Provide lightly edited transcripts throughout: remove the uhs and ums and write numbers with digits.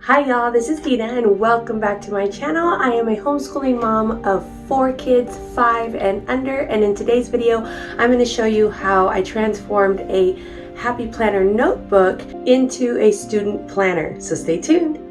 Hi y'all, this is Dina and welcome back to my channel. I am a homeschooling mom of 4 kids, 5 and under, and in today's video I'm going to show you how I transformed a Happy Planner notebook into a student planner. So stay tuned.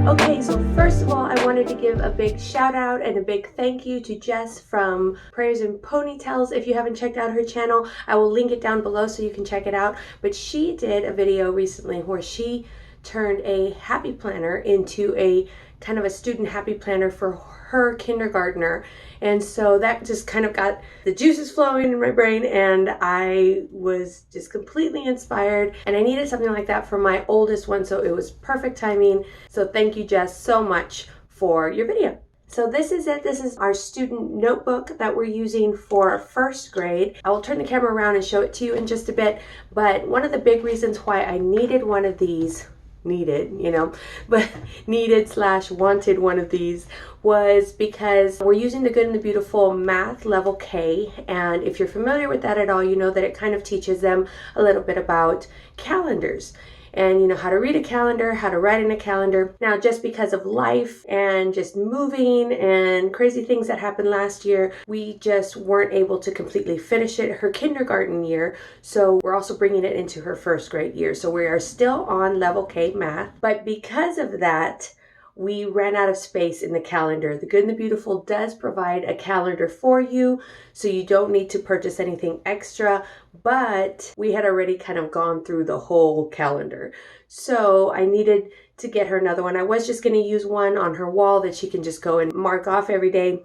Okay, so first of all, I wanted to give a big shout out and a big thank you to Jess from Prayers and Ponytails. If you haven't checked out her channel, I will link it down below so you can check it out. But she did a video recently where she turned a happy planner into a kind of a student happy planner for her kindergartner. And so that just kind of got the juices flowing in my brain, and I was just completely inspired, and I needed something like that for my oldest one, so it was perfect timing. So thank you, Jess, so much for your video. So this is it. This is our student notebook that we're using for first grade. I will turn the camera around and show it to you in just a bit, but one of the big reasons why I needed one of these needed slash wanted one of these was because we're using the Good and the Beautiful Math Level K, and if you're familiar with that at all, you know that it kind of teaches them a little bit about calendars and you know how to read a calendar, how to write in a calendar. Now, just because of life and just moving and crazy things that happened last year, we just weren't able to completely finish it her kindergarten year. So we're also bringing it into her first grade year. So we are still on Level K math, but because of that, we ran out of space in the calendar. The Good and the Beautiful does provide a calendar for you, so you don't need to purchase anything extra, but we had already kind of gone through the whole calendar. So I needed to get her another one. I was just going to use one on her wall that she can just go and mark off every day.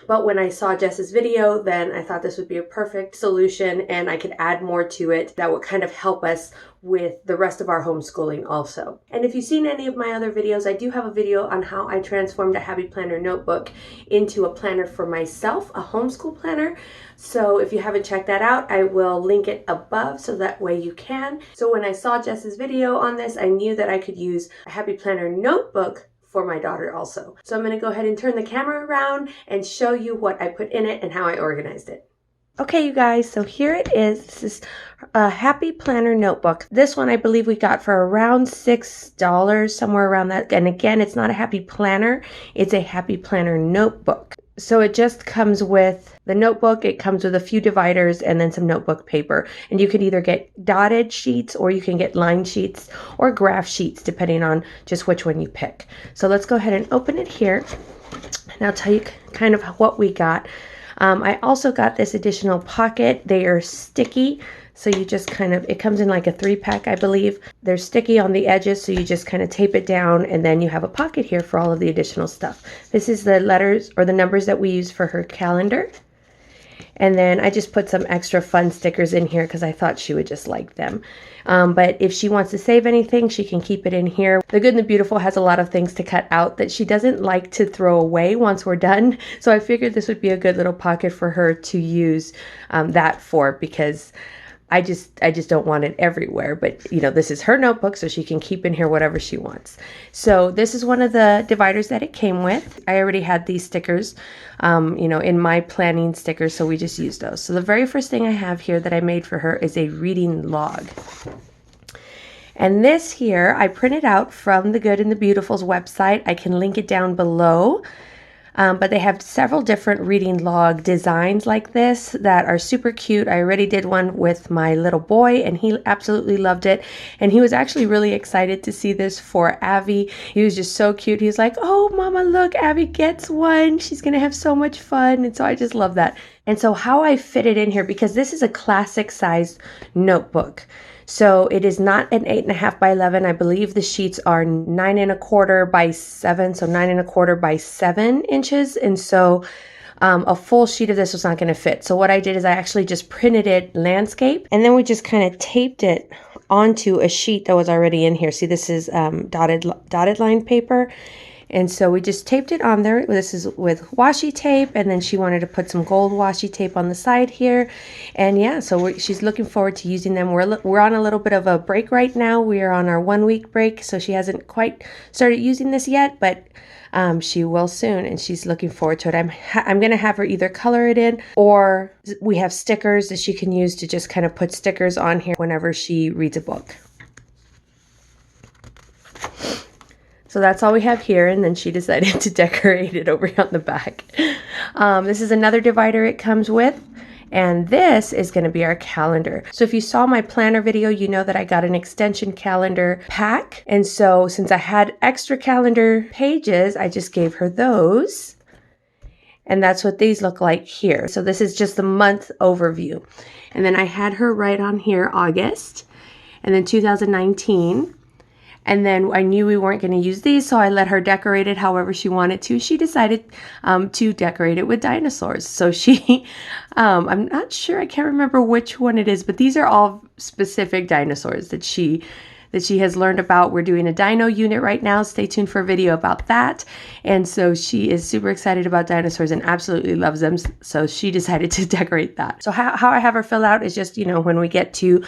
But when I saw Jess's video, then I thought this would be a perfect solution, and I could add more to it that would kind of help us with the rest of our homeschooling also. And if you've seen any of my other videos, I do have a video on how I transformed a Happy Planner notebook into a planner for myself, a homeschool planner. So if you haven't checked that out, I will link it above so that way you can. So when I saw Jess's video on this, I knew that I could use a Happy Planner notebook for my daughter also. So I'm going to go ahead and turn the camera around and show you what I put in it and how I organized it. Okay, you guys, so here it is. This is a Happy Planner notebook. This one I believe we got for around $6, somewhere around that. And again, it's not a Happy Planner, it's a Happy Planner notebook. So it just comes with the notebook, it comes with a few dividers and then some notebook paper. And you can either get dotted sheets or you can get line sheets or graph sheets depending on just which one you pick. So let's go ahead and open it here and I'll tell you kind of what we got. I also got this additional pocket. They are sticky, so you just kind of, it comes in like a 3-pack, I believe. They're sticky on the edges, so you just kind of tape it down, and then you have a pocket here for all of the additional stuff. This is the letters or the numbers that we use for her calendar. And then I just put some extra fun stickers in here because I thought she would just like them. But if she wants to save anything, she can keep it in here. The Good and the Beautiful has a lot of things to cut out that she doesn't like to throw away once we're done. So I figured this would be a good little pocket for her to use that for, because I just don't want it everywhere. But you know, this is her notebook, so she can keep in here whatever she wants. So this is one of the dividers that it came with. I already had these stickers, you know, in my planning stickers, so we just used those. So the very first thing I have here that I made for her is a reading log. And this here, I printed out from the Good and the Beautiful's website. I can link it down below. But they have several different reading log designs like this that are super cute. I already did one with my little boy and he absolutely loved it. And he was actually really excited to see this for Abby. He was just so cute. He was like, "Oh, Mama, look, Abby gets one. She's going to have so much fun." And so I just love that. And so how I fit it in here, because this is a classic size notebook. So it is not an 8.5 by 11. I believe the sheets are 9.25 by 7. So 9.25 by 7 inches. And so a full sheet of this was not going to fit. So what I did is I actually just printed it landscape, and then we just kind of taped it onto a sheet that was already in here. See, this is dotted line paper. And so we just taped it on there. This is with washi tape, and then she wanted to put some gold washi tape on the side here. And yeah, so she's looking forward to using them. We're on a little bit of a break right now. We are on our 1 week break, so she hasn't quite started using this yet, but she will soon, and she's looking forward to it. I'm going to have her either color it in, or we have stickers that she can use to just kind of put stickers on here whenever she reads a book. So that's all we have here, and then she decided to decorate it over here on the back. This is another divider it comes with, and this is going to be our calendar. So if you saw my planner video, you know that I got an extension calendar pack. And so since I had extra calendar pages, I just gave her those. And that's what these look like here. So this is just the month overview. And then I had her write on here August, and then 2019. And then I knew we weren't going to use these, so I let her decorate it however she wanted to. She decided to decorate it with dinosaurs. So she, I'm not sure, I can't remember which one it is, but these are all specific dinosaurs that she has learned about. We're doing a dino unit right now. Stay tuned for a video about that. And so she is super excited about dinosaurs and absolutely loves them. So she decided to decorate that. So how I have her fill out is just, when we get to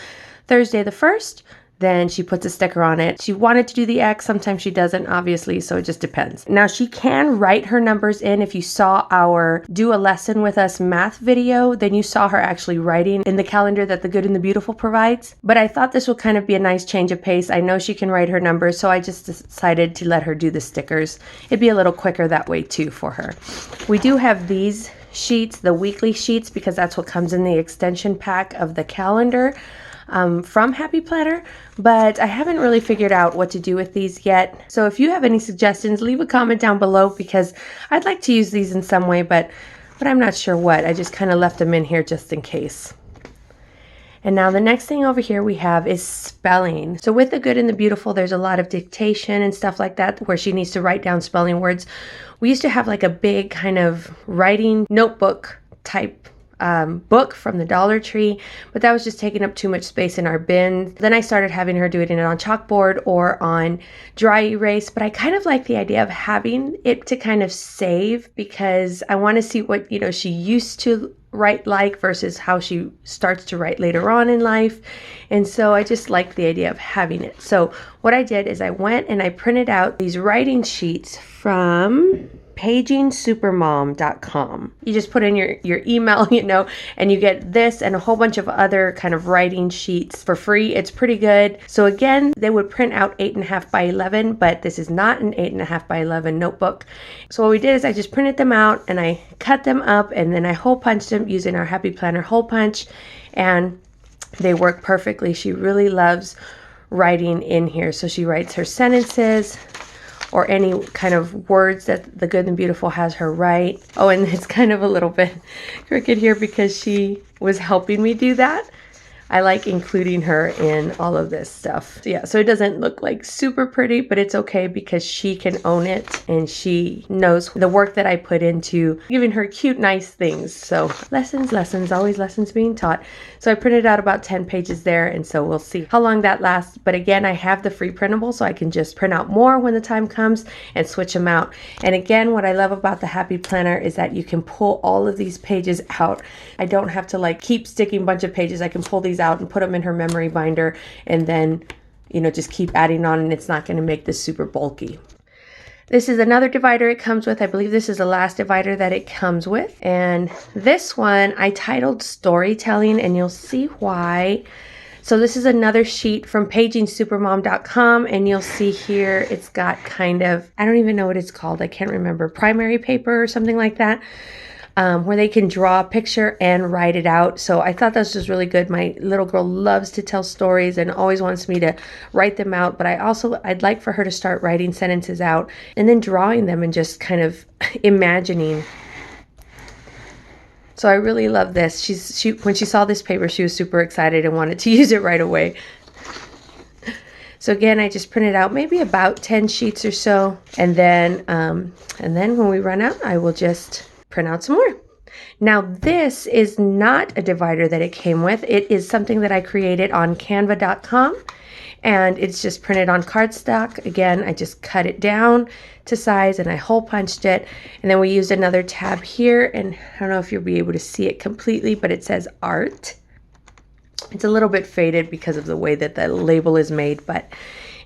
Thursday the 1st, then she puts a sticker on it. She wanted to do the X. Sometimes she doesn't, obviously, so it just depends. Now, she can write her numbers in. If you saw our Do a Lesson with Us math video, then you saw her actually writing in the calendar that the Good and the Beautiful provides. But I thought this would kind of be a nice change of pace. I know she can write her numbers, so I just decided to let her do the stickers. It'd be a little quicker that way, too, for her. We do have these sheets, the weekly sheets, because that's what comes in the extension pack of the calendar. From Happy Planner, but I haven't really figured out what to do with these yet. So if you have any suggestions, leave a comment down below, because I'd like to use these in some way, but I'm not sure what. I just kind of left them in here just in case. And now the next thing over here we have is spelling. So with the Good and the Beautiful, there's a lot of dictation and stuff like that where she needs to write down spelling words. We used to have like a big kind of writing notebook type book from the Dollar Tree, but that was just taking up too much space in our bin. Then I started having her doing it on chalkboard or on dry erase, but I kind of like the idea of having it to kind of save, because I want to see what, she used to write like versus how she starts to write later on in life. And so I just like the idea of having it. So what I did is I went and I printed out these writing sheets from pagingsupermom.com. You just put in your email, and you get this and a whole bunch of other kind of writing sheets for free. It's pretty good. So again, they would print out 8.5 by 11, but this is not an 8.5 by 11 notebook. So what we did is I just printed them out and I cut them up, and then I hole punched them using our Happy Planner hole punch, and they work perfectly. She really loves writing in here. So she writes her sentences, or any kind of words that the Good and Beautiful has her write. Oh, and it's kind of a little bit crooked here because she was helping me do that. I like including her in all of this stuff. So yeah, so it doesn't look like super pretty, but it's okay because she can own it and she knows the work that I put into giving her cute, nice things. So lessons, always lessons being taught. So I printed out about 10 pages there, and so we'll see how long that lasts. But again, I have the free printable, so I can just print out more when the time comes and switch them out. And again, what I love about the Happy Planner is that you can pull all of these pages out. I don't have to keep sticking a bunch of pages. I can pull these out and put them in her memory binder, and then just keep adding on, and it's not going to make this super bulky. This is another divider it comes with. I believe this is the last divider that it comes with, and this one I titled Storytelling, and you'll see why. So this is another sheet from pagingsupermom.com, and you'll see here it's got kind of, I don't even know what it's called, I can't remember, primary paper or something like that. Where they can draw a picture and write it out. So I thought this was really good. My little girl loves to tell stories and always wants me to write them out, but I'd like for her to start writing sentences out and then drawing them and just kind of imagining So I really love this. When she saw this paper, she was super excited and wanted to use it right away. So again, I just printed out maybe about 10 sheets or so. And then when we run out, I will just print out some more. Now this is not a divider that it came with. It is something that I created on canva.com, and it's just printed on cardstock. Again, I just cut it down to size and I hole punched it. And then we used another tab here, and I don't know if you'll be able to see it completely, but it says art. It's a little bit faded because of the way that the label is made, but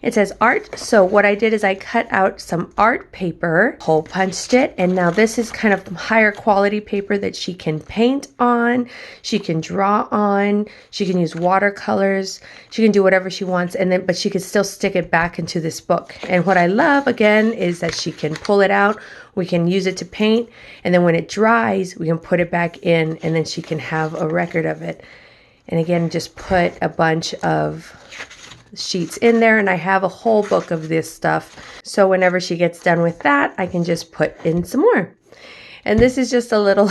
it says art. So what I did is I cut out some art paper, hole punched it, and now this is kind of higher quality paper that she can paint on, she can draw on, she can use watercolors, she can do whatever she wants, but she can still stick it back into this book. And what I love again is that she can pull it out, we can use it to paint, and then when it dries, we can put it back in, and then she can have a record of it. And again, just put a bunch of sheets in there, and I have a whole book of this stuff. So whenever she gets done with that, I can just put in some more. And this is just a little,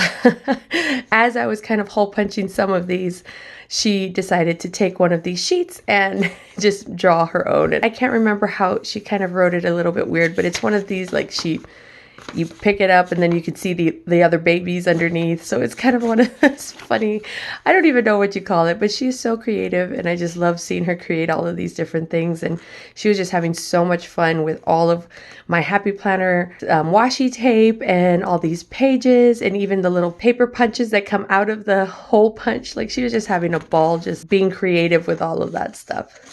as I was kind of hole punching some of these, she decided to take one of these sheets and just draw her own. And I can't remember how she kind of wrote it a little bit weird, but it's one of these like you pick it up and then you can see the other babies underneath. So it's kind of one of those funny, I don't even know what you call it, but she's so creative and I just love seeing her create all of these different things. And she was just having so much fun with all of my Happy Planner washi tape and all these pages and even the little paper punches that come out of the hole punch. Like she was just having a ball just being creative with all of that stuff.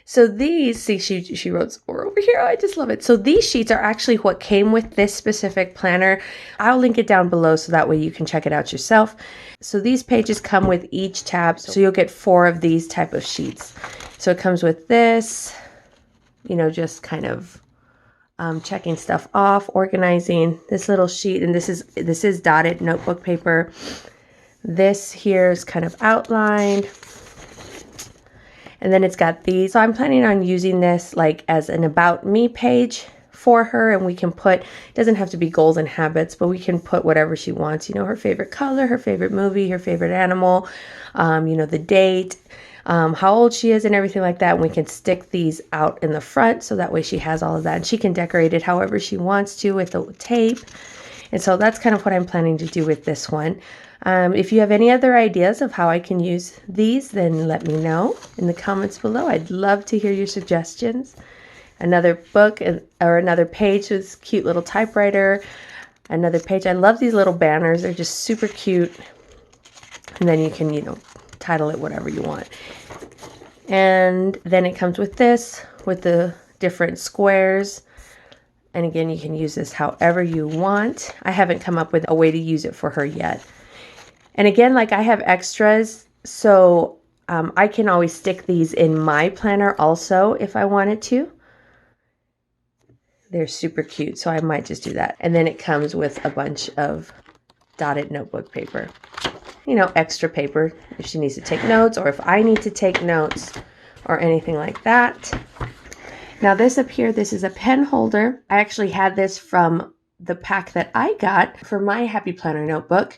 So these, see, she wrote some more over here. Oh, I just love it. So these sheets are actually what came with this specific planner. I'll link it down below so that way you can check it out yourself. So these pages come with each tab. So you'll get 4 of these type of sheets. So it comes with this, you know, just kind of checking stuff off, organizing this little sheet. And this is dotted notebook paper. This here is kind of outlined. And then it's got these. So I'm planning on using this like as an about me page for her. And we can put, it doesn't have to be goals and habits, but we can put whatever she wants. You know, her favorite color, her favorite movie, her favorite animal, you know, the date, how old she is and everything like that. And we can stick these out in the front. So that way she has all of that. And she can decorate it however she wants to with the tape. And so that's kind of what I'm planning to do with this one. If you have any other ideas of how I can use these, then let me know in the comments below. I'd love to hear your suggestions. Another book or another page with this cute little typewriter. Another page. I love these little banners. They're just super cute. And then you can, you know, title it whatever you want. And then it comes with this, with the different squares. And again, you can use this however you want. I haven't come up with a way to use it for her yet. And again, like I have extras, so I can always stick these in my planner also if I wanted to. They're super cute, so I might just do that. And then it comes with a bunch of dotted notebook paper. You know, extra paper if she needs to take notes or if I need to take notes or anything like that. Now this up here, this is a pen holder. I actually had this from the pack that I got for my Happy Planner notebook.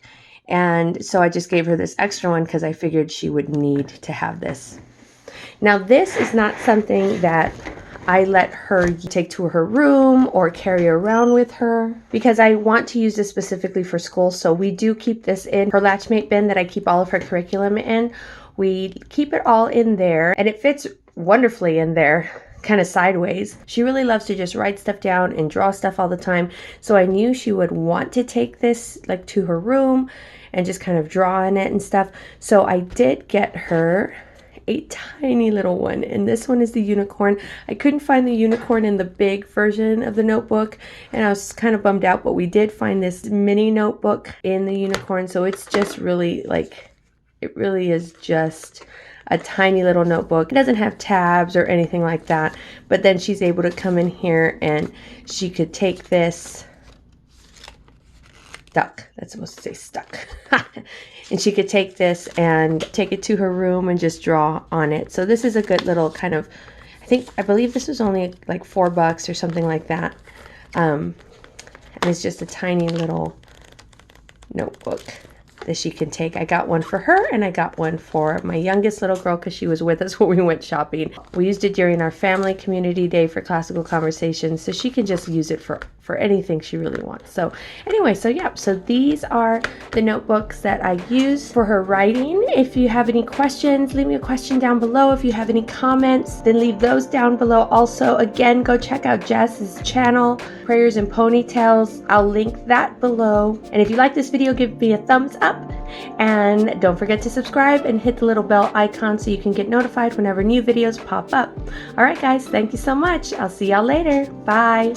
And so I just gave her this extra one because I figured she would need to have this. Now this is not something that I let her take to her room or carry around with her because I want to use this specifically for school. So we do keep this in her Latchmate bin that I keep all of her curriculum in. We keep it all in there and it fits wonderfully in there, kind of sideways. She really loves to just write stuff down and draw stuff all the time. So I knew she would want to take this like to her room and just kind of draw in it and stuff. So I did get her a tiny little one, and this one is the unicorn. I couldn't find the unicorn in the big version of the notebook, and I was kind of bummed out, but we did find this mini notebook in the unicorn. So it's just really like, it really is just a tiny little notebook. It doesn't have tabs or anything like that, but then she's able to come in here and she could take this stuck. That's supposed to say stuck. And she could take this and take it to her room and just draw on it. So this is a good little kind of, I believe this was only like $4 or something like that. And it's just a tiny little notebook. that she can take. I got one for her and I got one for my youngest little girl because she was with us when we went shopping. We used it during our family community day for classical conversations, so she can just use it for anything she really wants. So anyway, so these are the notebooks that I use for her writing. If you have any questions, leave me a question down below. If you have any comments, then leave those down below. Also, again, go check out Jess's channel, Prayers and Ponytails. I'll link that below. And if you like this video, give me a thumbs up. And don't forget to subscribe and hit the little bell icon so you can get notified whenever new videos pop up. All right, guys, thank you so much. I'll see y'all later. Bye.